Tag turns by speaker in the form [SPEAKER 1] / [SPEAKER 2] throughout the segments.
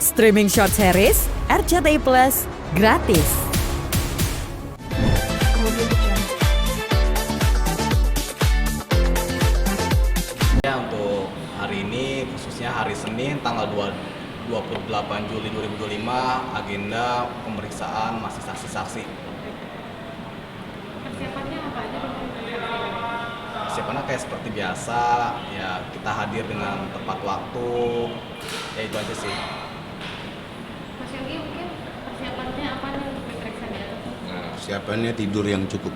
[SPEAKER 1] Streaming short series RCTI Plus gratis.
[SPEAKER 2] Ya, untuk hari ini khususnya hari Senin tanggal 28 Juli 2025 agenda pemeriksaan masih saksi-saksi.
[SPEAKER 3] Persiapannya apa aja?
[SPEAKER 2] Persiapannya kayak seperti biasa, ya kita hadir dengan tepat waktu, ya itu aja sih.
[SPEAKER 3] Mas Yogi mungkin persiapannya apa nih untuk diperiksa di atas?
[SPEAKER 4] Nah, persiapannya tidur yang cukup.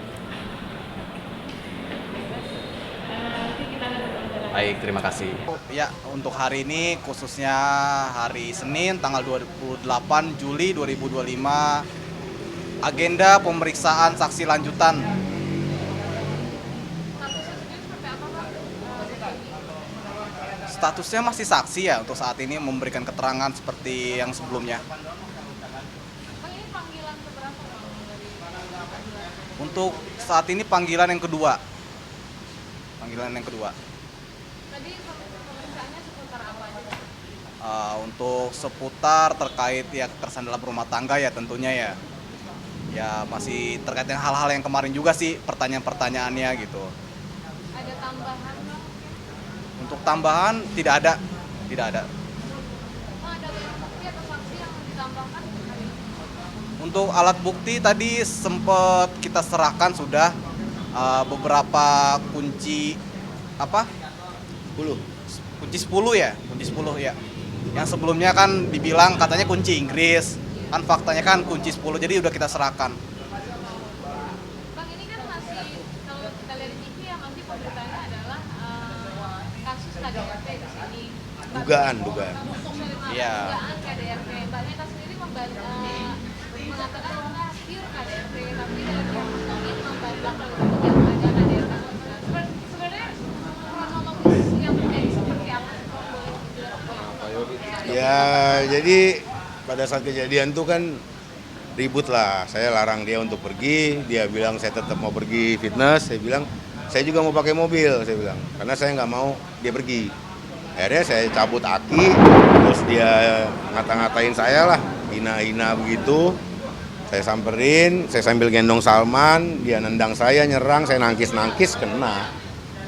[SPEAKER 3] Nanti kita ada berjalan.
[SPEAKER 2] Baik, terima kasih. Ya, untuk hari ini khususnya hari Senin tanggal 28 Juli 2025 agenda pemeriksaan saksi lanjutan.
[SPEAKER 3] Statusnya sendiri seperti apa, Pak?
[SPEAKER 2] Statusnya masih saksi ya untuk saat ini, memberikan keterangan seperti yang sebelumnya.
[SPEAKER 3] Bang, ini panggilan keberapa, Bang, dari panggilan?
[SPEAKER 2] Untuk saat ini panggilan yang kedua. Panggilan yang kedua.
[SPEAKER 3] Tadi pemeriksaannya seputar apa aja?
[SPEAKER 2] Untuk seputar terkait ya kekerasan dalam rumah tangga ya tentunya ya. Ya masih terkait dengan hal-hal yang kemarin juga sih pertanyaan-pertanyaannya gitu.
[SPEAKER 3] Ada tambahan, Bang?
[SPEAKER 2] Untuk tambahan tidak ada.
[SPEAKER 3] Bang, ada barang bukti atau saksi yang ditambahkan hari ini?
[SPEAKER 2] Untuk alat bukti tadi sempat kita serahkan sudah beberapa kunci apa?
[SPEAKER 4] 10.
[SPEAKER 2] Kunci 10 ya, kunci 10 ya. Yang sebelumnya kan dibilang katanya kunci Inggris, kan faktanya kan kunci 10, jadi udah kita serahkan.
[SPEAKER 3] Bang, ini kan masih, kalau kita lihat di TV ya, masih pemberitaannya adalah kasus KDRT di sini.
[SPEAKER 4] Dugaan.
[SPEAKER 2] Iya.
[SPEAKER 3] Dugaan KDRT. Mbak Neta sendiri mengatakan pure KDRT, tapi dari pihak Mas Yogi membantah kalau kemudian ada KDRT. Sebenarnya kronologis yang terjadi seperti apa sih, Bang? Boleh dijelaskan?
[SPEAKER 4] Ya, jadi pada saat kejadian tuh kan ribut lah. Saya larang dia untuk pergi, dia bilang saya tetap mau pergi fitness. Saya bilang saya juga mau pakai mobil, saya bilang, karena saya nggak mau dia pergi. Akhirnya saya cabut aki, terus dia ngata-ngatain saya lah, hina-hina begitu. Saya samperin, saya sambil gendong Salman, dia nendang saya, nyerang, saya nangkis-nangkis, kena.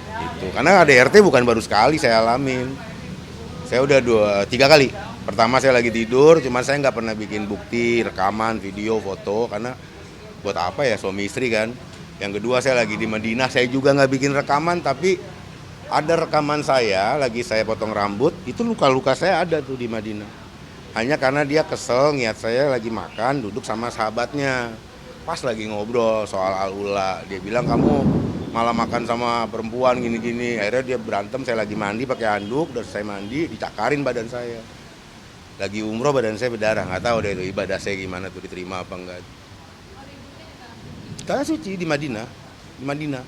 [SPEAKER 4] Gitu. Karena ADRT bukan baru sekali saya alamin. Saya udah 3 kali. Pertama saya lagi tidur, cuman saya nggak pernah bikin bukti, rekaman, video, foto, karena buat apa ya, suami istri kan. Yang kedua saya lagi di Madinah, saya juga nggak bikin rekaman, tapi ada rekaman saya, lagi saya potong rambut, itu luka-luka saya ada tuh di Madinah. Hanya karena dia kesel, ngeliat saya lagi makan, duduk sama sahabatnya. Pas lagi ngobrol soal Al-Ula, dia bilang kamu malah makan sama perempuan gini-gini. Akhirnya dia berantem, saya lagi mandi pakai handuk, udah saya mandi, dicakarin badan saya. Lagi umroh badan saya berdarah, nggak tahu deh itu ibadah saya gimana tuh, diterima apa enggak. Tanah suci di Madinah.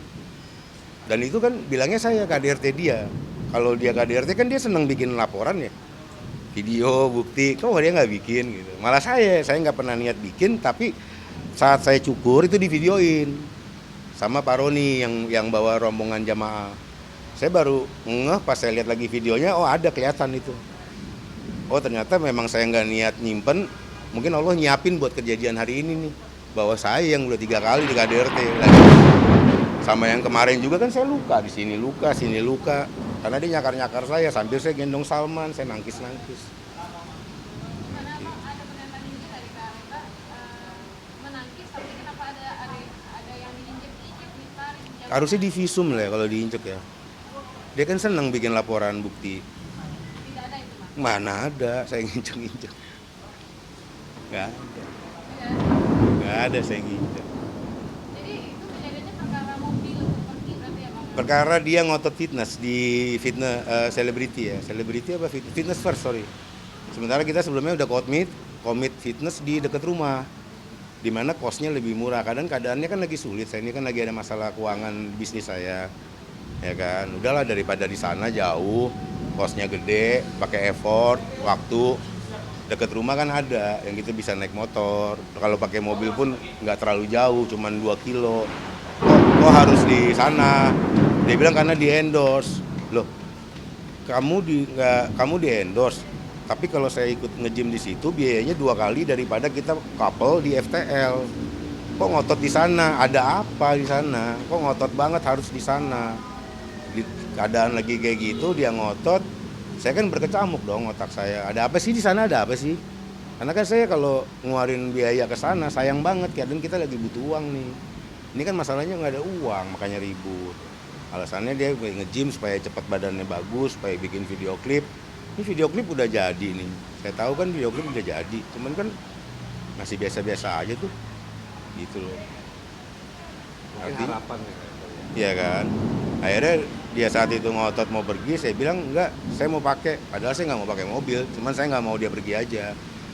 [SPEAKER 4] Dan itu kan bilangnya saya KDRT dia. Kalau dia KDRT kan dia seneng bikin laporan ya. Video, bukti, kok dia nggak bikin gitu. Malah saya nggak pernah niat bikin, tapi saat saya cukur itu divideoin sama Pak Roni yang bawa rombongan jamaah. Saya baru ngeh pas saya lihat lagi videonya, oh ada kelihatan itu. Oh ternyata memang saya nggak niat nyimpen, mungkin Allah nyiapin buat kejadian hari ini nih. Bahwa saya yang udah 3 kali di KDRT lagi. Sama yang kemarin juga kan saya luka, di sini luka, sini luka. Karena dia nyakar-nyakar saya, sambil saya gendong Salman, saya nangkis-nangkis.
[SPEAKER 3] Karena ada pernyataan ini dari Kak Rita, menangkis, tapi kenapa ada yang diinjek-injek, ditarik,
[SPEAKER 4] Harusnya divisum lah ya kalau diinjek ya. Dia kan seneng bikin laporan bukti.
[SPEAKER 3] tidak ada itu, Bang?
[SPEAKER 4] Mana ada saya nginjek-injek. Nggak ada. Nggak ada saya nginjek.
[SPEAKER 3] Jadi itu kejadiannya perkara mobil pergi berarti ya, Bang?
[SPEAKER 4] Perkara dia ngotot fitness di fitness selebriti ya. Selebriti apa fitness first, sorry. Sementara kita sebelumnya udah komit fitness di dekat rumah. Di mana kosnya lebih murah. Kadang keadaannya kan lagi sulit. Saya ini kan lagi ada masalah keuangan bisnis saya. Ya kan. Udahlah daripada di sana jauh, kosnya gede, pakai effort, waktu. Dekat rumah kan ada yang kita bisa naik motor. Kalau pakai mobil pun nggak terlalu jauh, cuman 2 kilo. Kok harus di sana? Dia bilang karena di endorse. Loh, kamu di endorse. Tapi kalau saya ikut nge-gym di situ biayanya 2 kali daripada kita couple di FTL. Kok ngotot di sana? Ada apa di sana? Kok ngotot banget harus di sana? Di keadaan lagi kayak gitu dia ngotot. Saya kan berkecamuk dong otak saya. Ada apa sih di sana? Ada apa sih? Karena kan saya kalau ngeluarin biaya ke sana sayang banget. Kadang kita lagi butuh uang nih. Ini kan masalahnya nggak ada uang, makanya ribut. Alasannya dia nge-gym supaya cepat badannya bagus, supaya bikin video klip. Ini video klip udah jadi nih. Saya tahu kan video klip udah jadi, cuman kan masih biasa-biasa aja tuh. Gitu loh.
[SPEAKER 5] Mungkin harapan ya.
[SPEAKER 4] Iya kan. Akhirnya dia saat itu ngotot mau pergi, saya bilang enggak, saya mau pakai. Padahal saya nggak mau pakai mobil, cuman saya nggak mau dia pergi aja.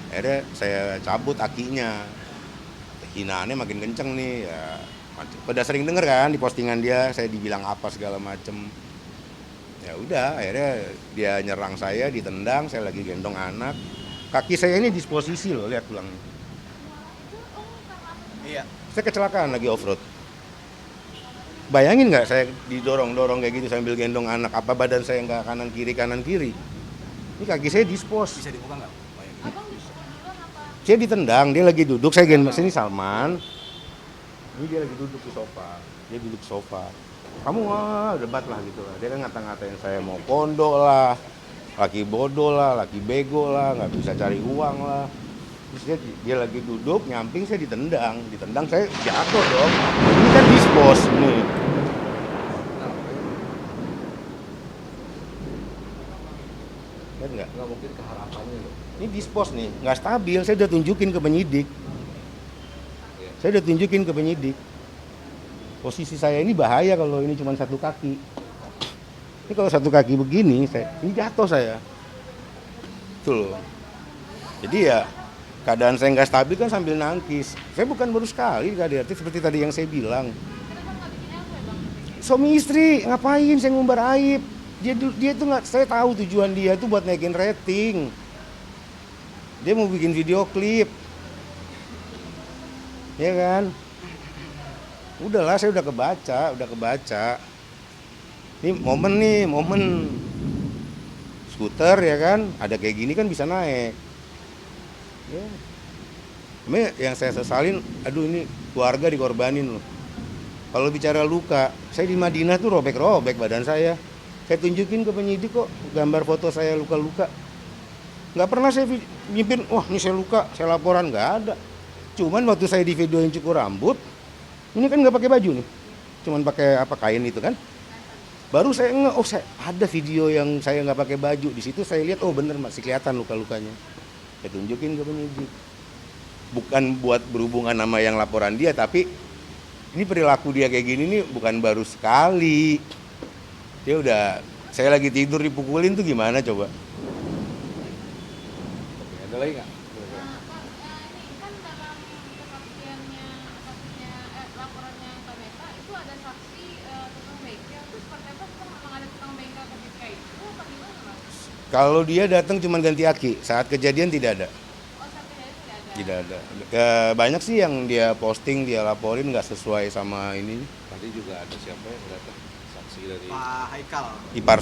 [SPEAKER 4] Akhirnya saya cabut akinya. Hinaannya makin kenceng nih. Ya, udah sering denger kan di postingan dia, saya dibilang apa segala macem. Ya udah, akhirnya dia nyerang saya, ditendang, saya lagi gendong anak. Kaki saya ini disposisi loh, lihat tulangnya.
[SPEAKER 2] Iya.
[SPEAKER 4] Saya kecelakaan lagi off-road. Bayangin nggak saya didorong-dorong kayak gitu sambil gendong anak, apa badan saya nggak kanan kiri. Ini kaki saya dispos.
[SPEAKER 2] Bisa dibuka nggak?
[SPEAKER 3] Abang duluan apa?
[SPEAKER 4] Saya ditendang, dia lagi duduk, saya gendong. Sini Salman. Ini dia lagi duduk di sofa. Dia duduk di sofa. Kamu debat lah gitu lah. Dia kan ngata-ngatain saya mau kondo lah, laki bodoh lah, laki bego lah, nggak bisa cari uang lah. Terus dia lagi duduk, nyamping, saya ditendang saya jatuh dong. Ini kan dispos nih. Lihat nggak?
[SPEAKER 5] Nggak mungkin ke harapannya loh.
[SPEAKER 4] Ini dispos nih, nggak stabil. Saya udah tunjukin ke penyidik. Posisi saya ini bahaya kalau ini cuma satu kaki. Ini kalau satu kaki begini, ini jatuh saya. Tuh loh. Jadi ya keadaan saya nggak stabil kan sambil nangkis. Saya bukan baru sekali KDRT seperti tadi yang saya bilang.
[SPEAKER 3] Kenapa nggak bikin apa ya bang?
[SPEAKER 4] Suami istri ngapain saya ngumbar aib? Dia tuh nggak, saya tahu tujuan dia tuh buat naikin rating. Dia mau bikin video klip. Ya kan? Udahlah, saya udah kebaca. Ini momen skuter ya kan, ada kayak gini kan bisa naik. Ya. Cuma yang saya sesalin, aduh ini keluarga dikorbanin loh. Kalau bicara luka, saya di Madinah tuh robek-robek badan saya. Saya tunjukin ke penyidik kok gambar foto saya luka-luka. Nggak pernah saya nyimpen, wah ini saya luka, saya laporan, nggak ada. Cuman waktu saya di videoin cukur rambut, ini kan nggak pakai baju nih, cuman pakai kain itu kan. Baru saya saya ada video yang saya nggak pakai baju. Di situ saya lihat, oh bener masih kelihatan luka-lukanya. Saya tunjukin ke penyidik. Bukan buat berhubungan sama yang laporan dia, tapi ini perilaku dia kayak gini nih bukan baru sekali. Dia udah, saya lagi tidur dipukulin tuh gimana coba?
[SPEAKER 5] Oke, ada lagi nggak?
[SPEAKER 3] Ini kan dalam kesaksiannya laporannya Kak Meta itu ada saksi tukang bengkel. Itu seperti apa? Memang ada tukang bengkel ketika itu apa gimana bang?
[SPEAKER 4] Kalau dia datang cuma ganti aki, saat kejadian tidak ada.
[SPEAKER 3] Oh sampai hari itu
[SPEAKER 4] Tidak ada. Banyak sih yang dia posting, dia laporin nggak sesuai sama ini.
[SPEAKER 5] Tadi juga ada siapa yang datang saksi dari
[SPEAKER 2] Pak Haikal.
[SPEAKER 4] Ipar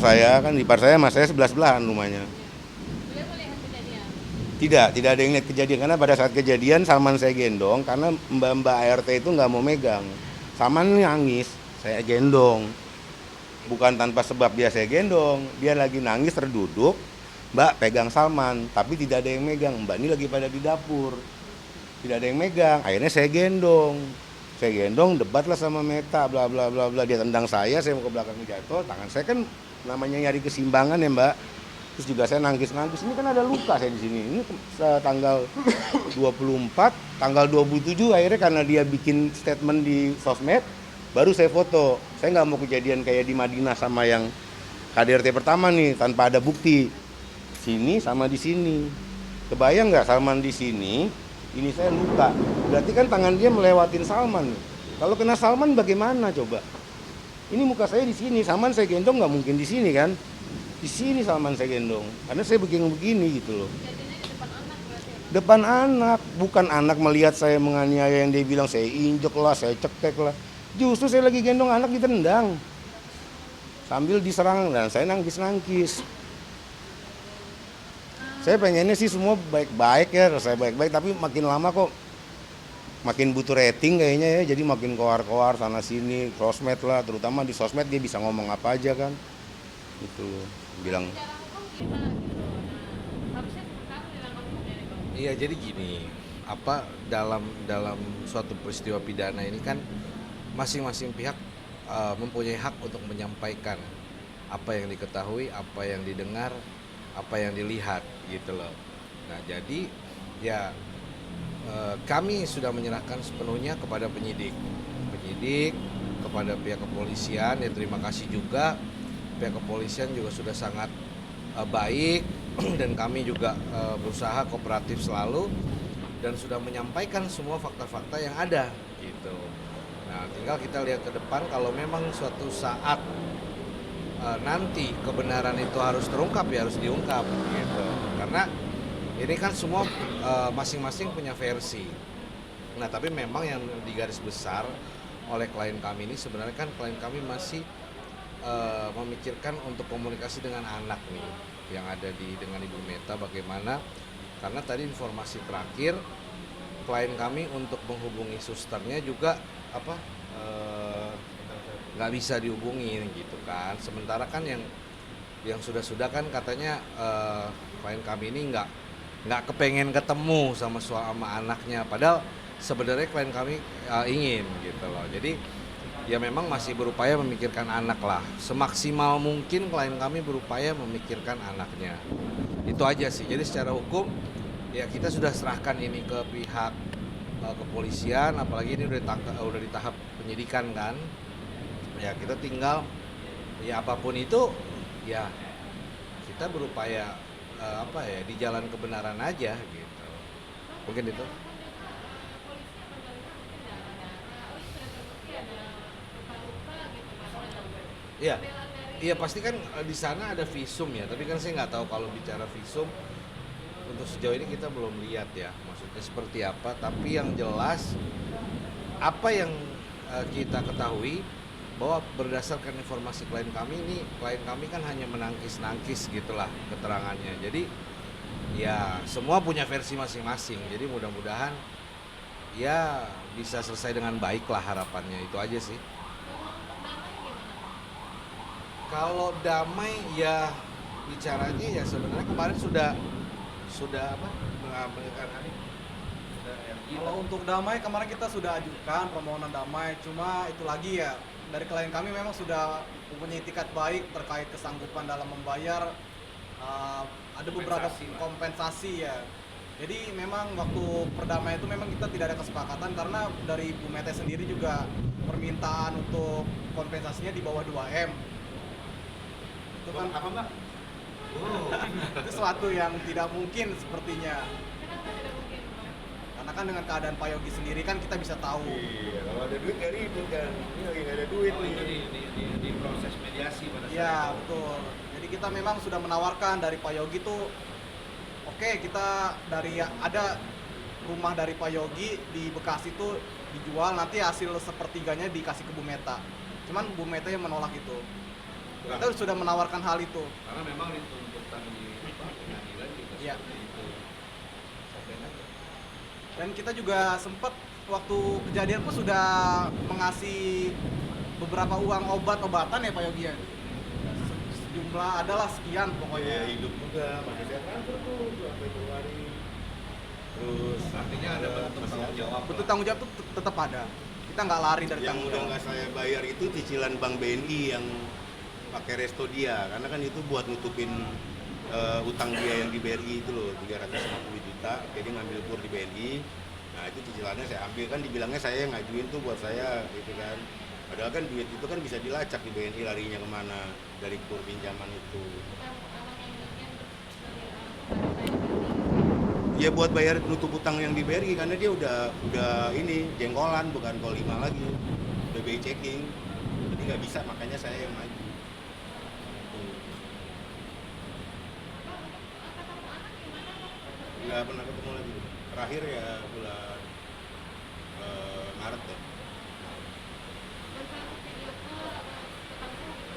[SPEAKER 4] saya sama saya sebelah-sebelahan rumahnya.
[SPEAKER 3] Beliau melihat kejadian.
[SPEAKER 4] Tidak ada yang lihat kejadian, karena pada saat kejadian Salman saya gendong, karena mbak ART itu nggak mau megang. Salman nangis, saya gendong. Bukan tanpa sebab dia saya gendong, dia lagi nangis terduduk, Mbak pegang Salman, tapi tidak ada yang megang. Mbak ini lagi pada di dapur, tidak ada yang megang. Akhirnya saya gendong, debatlah sama Meta, bla bla bla bla. Dia tendang saya mau ke belakang jatuh, tangan saya kan namanya nyari keseimbangan ya Mbak. Terus juga saya nangis. Ini kan ada luka saya di sini. Ini tanggal 24, tanggal 27 akhirnya karena dia bikin statement di sosmed, baru saya foto. Saya nggak mau kejadian kayak di Madinah sama yang KDRT pertama nih, tanpa ada bukti. Sini sama di sini. Kebayang nggak Salman di sini, ini saya luka. Berarti kan tangan dia melewatin Salman. Kalau kena Salman bagaimana coba? Ini muka saya di sini, Salman saya gendong nggak mungkin di sini kan? Di sini Salman saya gendong. Karena saya begini gitu loh.
[SPEAKER 3] Kejadiannya di depan anak berarti ya?
[SPEAKER 4] Depan anak, bukan anak melihat saya menganiaya yang dia bilang saya injek lah, saya cekek lah. Justru saya lagi gendong anak ditendang. Sambil diserang dan saya nangkis. Saya pengennya sih semua baik-baik ya, saya baik-baik, tapi makin lama kok makin butuh rating kayaknya ya, jadi makin koar-koar sana sini, sosmed lah, terutama di sosmed dia bisa ngomong apa aja kan, gitu loh, bilang.
[SPEAKER 3] Secara hukum gimana gitu? Nah, harusnya seperti apa tindakan hukumnya nih Bang?
[SPEAKER 5] Iya, jadi gini, apa dalam suatu peristiwa pidana ini kan masing-masing pihak mempunyai hak untuk menyampaikan apa yang diketahui, apa yang didengar, apa yang dilihat gitu loh. Nah, jadi ya kami sudah menyerahkan sepenuhnya kepada penyidik, kepada pihak kepolisian. Ya terima kasih juga, pihak kepolisian juga sudah sangat baik dan kami juga berusaha kooperatif selalu dan sudah menyampaikan semua fakta-fakta yang ada gitu. Nah, tinggal kita lihat ke depan kalau memang suatu saat nanti kebenaran itu harus terungkap ya harus diungkap gitu. Karena ini kan semua masing-masing punya versi. Nah, tapi memang yang di garis besar oleh klien kami ini sebenarnya kan klien kami masih memikirkan untuk komunikasi dengan anak nih yang ada dengan Ibu Meta bagaimana, karena tadi informasi terakhir klien kami untuk menghubungi susternya juga nggak bisa dihubungin gitu kan. Sementara kan yang sudah kan katanya klien kami ini nggak kepengen ketemu sama anaknya, padahal sebenarnya klien kami ingin gitu loh. Jadi ya memang masih berupaya memikirkan anak lah, semaksimal mungkin klien kami berupaya memikirkan anaknya, itu aja sih. Jadi secara hukum ya kita sudah serahkan ini ke pihak kepolisian, apalagi ini udah di tahap penyidikan kan. Ya kita tinggal ya apapun itu ya kita berupaya di jalan kebenaran aja gitu. Mungkin itu. Iya, iya pasti kan di sana ada visum ya. Tapi kan saya nggak tahu kalau bicara visum untuk sejauh ini kita belum lihat ya. Maksudnya seperti apa. Tapi yang jelas apa yang kita ketahui bahwa berdasarkan informasi klien kami kan hanya menangkis gitulah keterangannya. Jadi ya semua punya versi masing-masing. Jadi mudah-mudahan ya bisa selesai dengan baik lah harapannya, itu aja sih. Kalau damai ya bicaranya ya sebenarnya kemarin sudah mengamankan hari.
[SPEAKER 2] Kalau untuk damai kemarin kita sudah ajukan permohonan damai, cuma itu lagi ya dari klien kami memang sudah mempunyai itikat baik terkait kesanggupan dalam membayar ada beberapa kompensasi ya. Jadi memang waktu perdamaian itu memang kita tidak ada kesepakatan karena dari Bu Mete sendiri juga permintaan untuk kompensasinya di bawah 2M. Itu kan apa Mbak? Itu sesuatu yang tidak mungkin sepertinya. Karena kan dengan keadaan Pak Yogi sendiri kan kita bisa tahu.
[SPEAKER 4] Iya, kalau ada duit nggak ribut kan. Ini lagi nggak ada duit nih.
[SPEAKER 5] Di proses mediasi pada saat
[SPEAKER 2] Iya betul. Jadi kita memang sudah menawarkan dari Pak Yogi tuh, oke, kita ada rumah dari Pak Yogi di Bekasi tuh dijual, nanti hasil sepertiganya dikasih ke Bu Meta. Cuman Bu Meta yang menolak itu. Kita sudah menawarkan hal itu.
[SPEAKER 5] karena memang dituntutan di pengadilan juga
[SPEAKER 2] Iya.
[SPEAKER 5] seperti itu.
[SPEAKER 2] Dan kita juga sempat waktu kejadian pun sudah mengasih beberapa uang obat-obatan ya Pak Yogi ya. Sejumlah adalah sekian
[SPEAKER 4] Ya
[SPEAKER 2] pokoknya.
[SPEAKER 4] hidup juga, masih saya transfer tuh sampai Februari. Terus
[SPEAKER 5] Artinya ada bentuk
[SPEAKER 4] masih
[SPEAKER 5] tanggung
[SPEAKER 4] ada.
[SPEAKER 5] jawab.
[SPEAKER 2] Bentuk tanggung jawab itu tetap ada. Kita nggak lari dari
[SPEAKER 4] Yang
[SPEAKER 2] tanggung
[SPEAKER 4] udah
[SPEAKER 2] jawab.
[SPEAKER 4] nggak saya bayar itu cicilan Bank BNI yang pakai resto dia, karena kan itu buat nutupin utang dia yang di BRI itu loh, 350 juta, jadi ngambil kur di BNI. Nah itu cicilannya saya ambil, kan dibilangnya saya yang ngajuin tuh buat saya gitu kan. Padahal kan duit itu kan bisa dilacak di BNI, larinya kemana dari kur pinjaman itu. Ya buat bayar nutup utang yang di BRI, karena dia udah ini jenggolan, bukan call 5 lagi, udah BI checking, jadi nggak bisa, makanya saya yang maju. Nggak pernah ketemu lagi. Terakhir ya bulan Maret ya.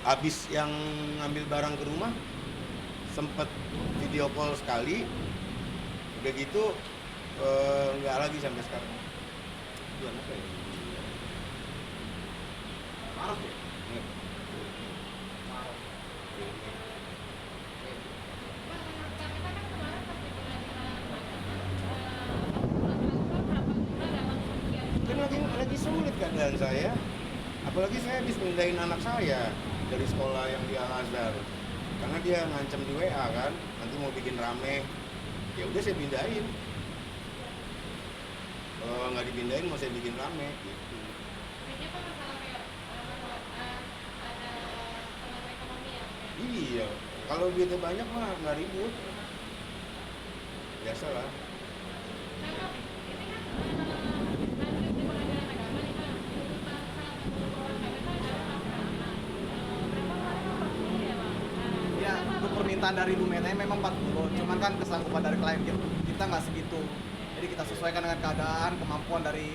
[SPEAKER 4] Abis yang ngambil barang ke rumah, sempet video call sekali, udah gitu nggak lagi sampai sekarang. Bulan apa ya?
[SPEAKER 2] Maret ya?
[SPEAKER 4] Ingat. Kan lagi sulit keadaan saya, apalagi saya habis pindahin anak saya dari sekolah yang di Al Azhar, karena dia ngancam di WA kan, nanti mau bikin rame, ya udah saya pindahin. Kalau nggak dipindahin mau saya bikin rame gitu. Iya, kalau duitnya banyak mah nggak ribut, biasalah.
[SPEAKER 2] Ya, untuk permintaan dari Bu Meta memang 40, cuman kan kesanggupan dari klien kita nggak segitu. Jadi kita sesuaikan dengan keadaan, kemampuan dari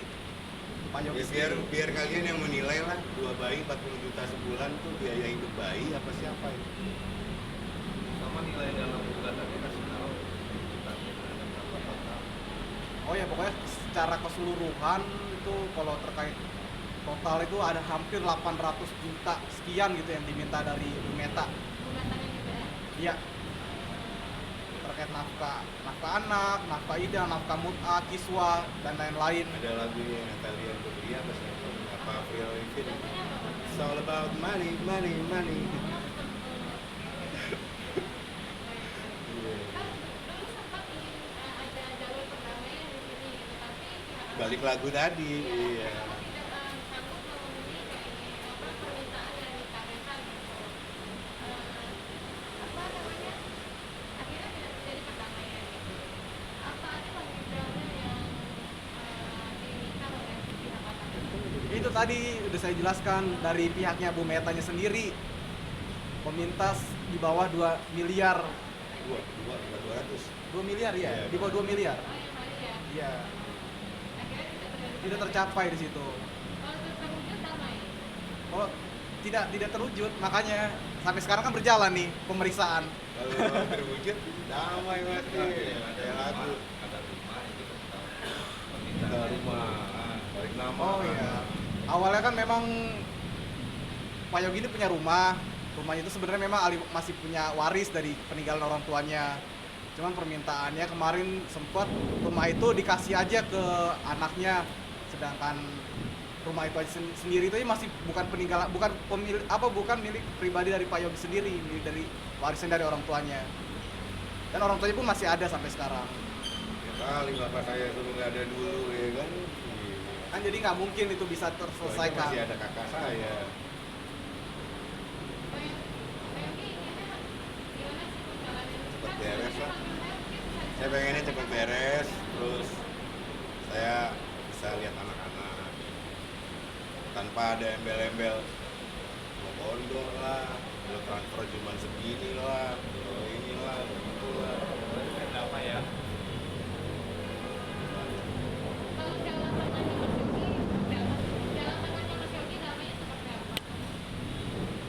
[SPEAKER 2] Pak Yogi.
[SPEAKER 4] Ya, biar kalian yang menilai lah, 2 bayi 40 juta sebulan tuh biaya hidup bayi apa siapa itu?
[SPEAKER 5] Sama nilai dalam gugatannya kasih tahu.
[SPEAKER 2] Oh ya, pokoknya secara keseluruhan itu kalau terkait total itu ada hampir 800 juta sekian gitu yang diminta dari Bu Meta. Iya. Terkait nafkah anak, nafkah ida, nafkah mut'ah, kiswa dan lain-lain.
[SPEAKER 4] Ada lagunya Natalia Imbruglia apa siapa? Apa Avril Lavigne? It's all about money, money, money. Balik lagu tadi, iya.
[SPEAKER 2] Itu tadi udah saya jelaskan dari pihaknya Bu Metanya sendiri meminta di bawah 2 miliar. 2 miliar ya?
[SPEAKER 4] Iya,
[SPEAKER 2] Di bawah 2 miliar. Iya. Tidak tercapai di situ. Oh, tidak terwujud, makanya sampai sekarang kan berjalan nih pemeriksaan.
[SPEAKER 4] Kalau terwujud, damai mati. Ada lagu. Ada rumah, balik nama.
[SPEAKER 2] Oh iya. Awalnya kan memang Pak Yogi ini punya rumah. Rumahnya itu sebenarnya memang masih punya waris dari peninggalan orang tuanya. Cuman permintaannya kemarin sempat rumah itu dikasih aja ke anaknya, sedangkan rumah itu aja sendiri itu masih bukan peninggalan, bukan milik pribadi dari Pak Yogi sendiri, milik dari warisan dari orang tuanya. Dan orang tuanya pun masih ada sampai sekarang.
[SPEAKER 4] Ya kali bapak saya suruh nggak ada dulu ya kan.
[SPEAKER 2] Kan jadi nggak mungkin itu bisa
[SPEAKER 4] Soalnya
[SPEAKER 2] terselesaikan.
[SPEAKER 4] masih ada kakak saya. Cepet beres lah. Saya pengennya cepet beres, terus saya bisa lihat anak-anak tanpa ada embel-embel mau pondok lah, lo transfer cuma segini lah, lo inilah, lo itulah.
[SPEAKER 5] Apa ya?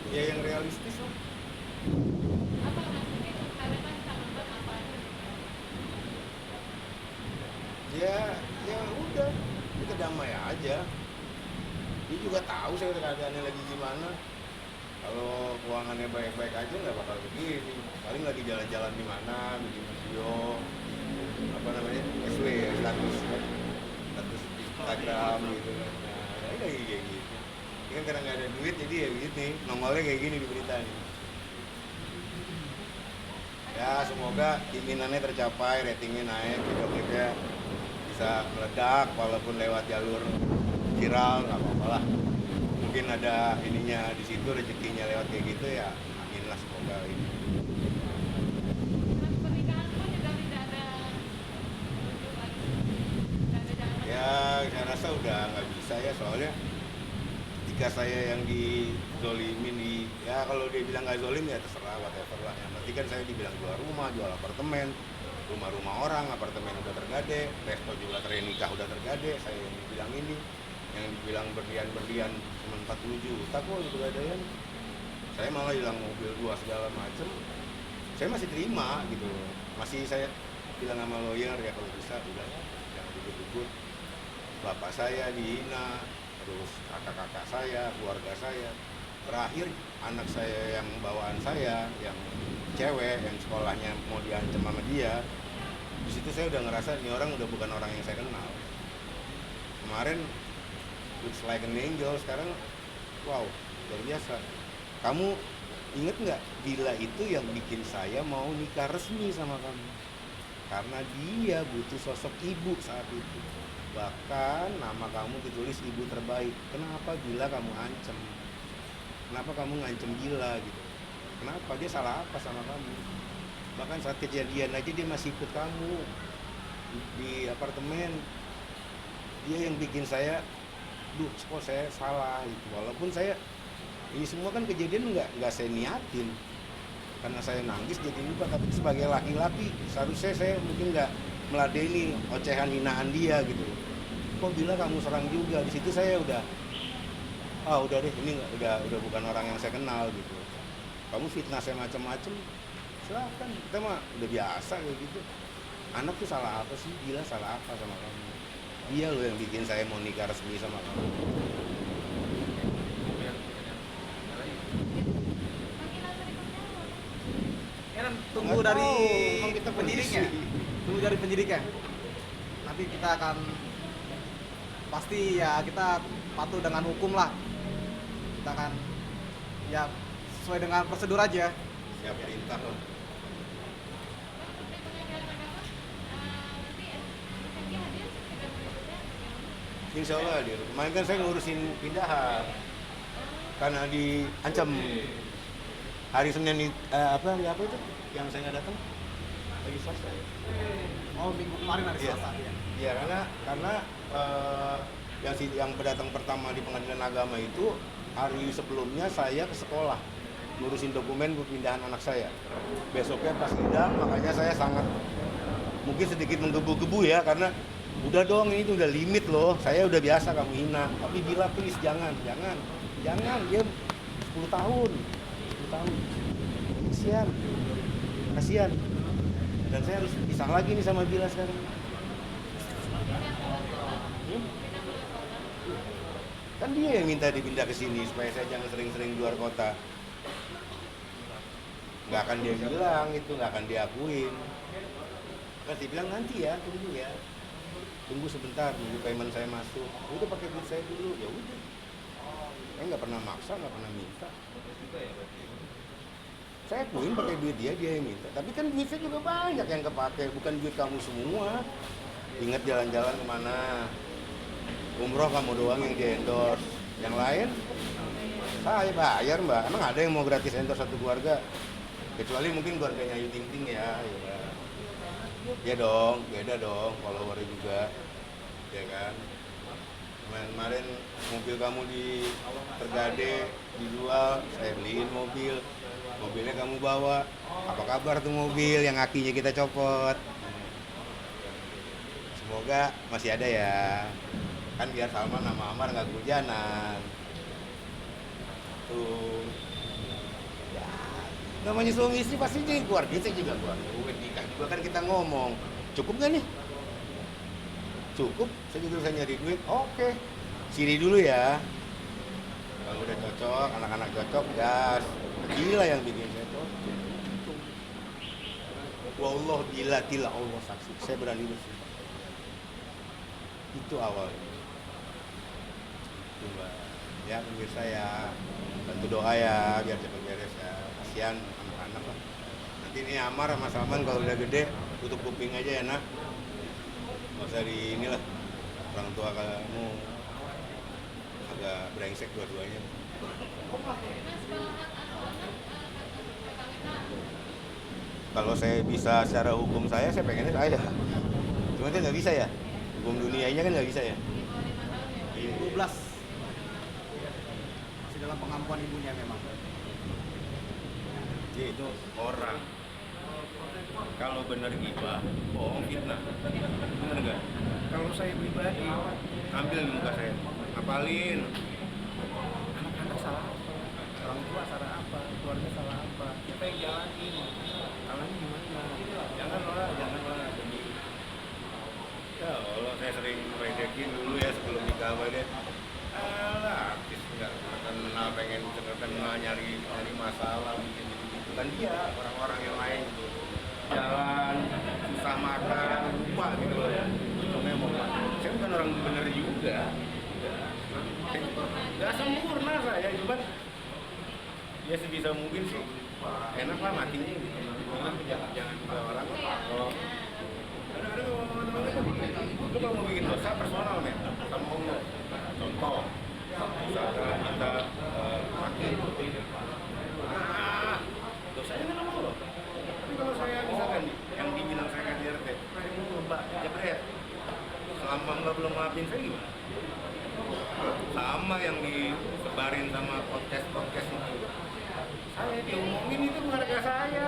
[SPEAKER 4] Ya yang realistis lah. Ya udah, kita damai aja. Dia juga tahu saya keadaannya lagi gimana. Kalau keuangannya baik-baik aja nggak bakal begini. Paling lagi jalan-jalan di mana, bikin video, apa namanya, SW, status Instagram gitu kan. Nah, ini lagi kayak gitu. Ini kan karena nggak ada duit jadi ya begini, nongolnya kayak gini di berita nih. Ya semoga keinginannya tercapai, ratingnya naik, video-klipnya bisa meledak walaupun lewat jalur viral, nggak apa-apa lah. Mungkin ada ininya di situ, rezekinya lewat kayak gitu ya, amin lah semoga ini. Ya saya rasa udah nggak bisa ya, soalnya ketika saya yang dizolimin ya kalau dia bilang nggak zolim ya terserah, whatever lah. Yang penting kan saya dibilang jual rumah, jual apartemen, rumah-rumah orang, apartemen udah tergade, resto juga nikah udah tergade, saya yang dibilang ini, yang dibilang berlian cuma 40 juta kok itu gadaian. Saya malah hilang mobil 2 segala macem. saya masih terima gitu, masih saya bilang sama lawyer ya kalau bisa udah jangan ribut-ribut, bapak saya dihina, terus kakak-kakak saya, keluarga saya, terakhir anak saya yang bawaan saya yang cewek yang sekolahnya mau diancam sama dia, di situ saya udah ngerasa ini orang udah bukan orang yang saya kenal. Kemarin looks like an angel, sekarang wow luar biasa. Kamu inget nggak Dila itu yang bikin saya mau nikah resmi sama kamu karena dia butuh sosok ibu saat itu, bahkan nama kamu ditulis ibu terbaik. Kenapa Dila kamu ancam, kenapa kamu ngancem Dila gitu, kenapa dia salah apa sama kamu? Bahkan saat kejadian aja dia masih ikut kamu di apartemen. Dia yang bikin saya duh kok saya salah gitu, walaupun saya ini semua kan kejadian nggak saya niatin karena saya nangis jadi lupa, tapi sebagai laki-laki seharusnya saya mungkin nggak meladeni ocehan hinaan dia gitu. Kok Bila kamu serang juga, di situ saya udah udah deh ini udah bukan orang yang saya kenal gitu. Kamu fitnah saya macam-macam silahkan, kita mah udah biasa kayak gitu. Anak tuh salah apa sih? Bila salah apa sama kamu? Dia loh yang bikin saya mau nikah resmi sama kamu.
[SPEAKER 2] Kan tunggu
[SPEAKER 4] Nggak
[SPEAKER 2] dari
[SPEAKER 4] tahu, emang kita
[SPEAKER 2] penyidiknya.
[SPEAKER 4] polisi.
[SPEAKER 2] Tunggu dari penyidiknya. Nanti kita akan pasti ya kita patuh dengan hukum lah. Kita akan ya sesuai dengan prosedur aja.
[SPEAKER 4] Siap perintah loh. Insya Allah hadir. Kemarin kan saya ngurusin pindahan karena diancam hari Senin apa itu yang saya nggak datang lagi Selasa.
[SPEAKER 2] Oh minggu kemarin hari
[SPEAKER 4] Iya.
[SPEAKER 2] Selasa.
[SPEAKER 4] Iya karena yang pendatang pertama di pengadilan agama itu hari sebelumnya saya ke sekolah ngurusin dokumen perpindahan anak saya. Besoknya pas sidang, makanya saya sangat mungkin sedikit menggebu-gebu ya karena udah dong ini tuh udah limit loh. Saya udah biasa kamu hina, tapi Bila please jangan dia 10 tahun. Kasihan. Dan saya harus pisah lagi nih sama Bila sekarang. Kan dia yang minta dipindah ke sini supaya saya jangan sering-sering di luar kota. Nggak akan dia bilang itu, nggak akan diakuin. Kan dia bilang nanti ya, tunggu sebentar, nunggu payment saya masuk. Udah pakai duit saya dulu, ya udah. Saya nggak pernah maksa, nggak pernah minta. Saya akuin pakai duit dia yang minta. Tapi kan duit saya juga banyak yang kepake, bukan duit kamu semua. Ingat jalan-jalan kemana? Umroh kamu doang yang di endorse. Yang lain, saya bayar mbak. Emang ada yang mau gratis endorse satu keluarga? Kecuali mungkin keluarganya Ayu Ting Ting ya. Ya dong, beda dong, follower juga, ya kan. Kemarin mobil kamu di Tergade dijual, saya beliin mobilnya kamu bawa. Apa kabar tuh mobil yang akinya kita copot? Semoga masih ada ya, kan biar Salman sama Amar nggak kehujanan. Tuh, ya, namanya suami istri pasti jadi keluar, kita juga keluar. Nikah juga kan kita ngomong, cukup nggak nih? Cukup, saya juga bisa nyari duit. Oke, sini dulu ya. Kalau udah cocok, anak-anak cocok, gas. Gila yang bikin saya cocok. Wallah gila, Allah saksi. Saya berani bersumpah. Itu awalnya. Coba, ya pemirsa ya, bantu doa ya, biar cepat beres ya. Kasihan anak-anak lah. Nanti ini Amar sama Salman kalau udah gede tutup kuping aja ya nak, nggak usah di inilah, orang tua kamu agak brengsek dua-duanya. Kalau saya bisa secara hukum saya pengennya saya, cuma kan nggak bisa ya, hukum dunianya kan nggak bisa ya.
[SPEAKER 2] 12 masih dalam pengampuan ibunya memang.
[SPEAKER 4] Itu orang kalau benar gibah, bohong, fitnah, benar nggak? Kalau saya pribadi, ambil muka saya, apalin. Anak-anak salah apa? Orang tua salah apa? Keluarga salah apa? Kita yang jalanin. saya sering redekin dulu ya sebelum nikah sama dia. Alah, artis nggak kenal, pengen kenal, nyari masalah, bikin gitu kan dia, orang-orang yang lain gitu. Jalan, susah makan, lupa gitu loh ya. Contohnya mau makan. Saya bukan orang bener juga. Gak sempurna saya, cuman ya sebisa mungkin sih enak lah matinya gitu. Jangan juga orang kalau kadang-kadang lu kalau mau bikin dosa personal nih sama Allah. Contoh, misalkan kita mati, dosanya kan sama Allah. Tapi kalau saya misalkan yang dibilang saya kan RT, saya mau Mbak Jebret, selama Mbak belum maafin saya gimana? Sama yang disebarin sama podcast itu. Saya diomongin itu bukan harga saya.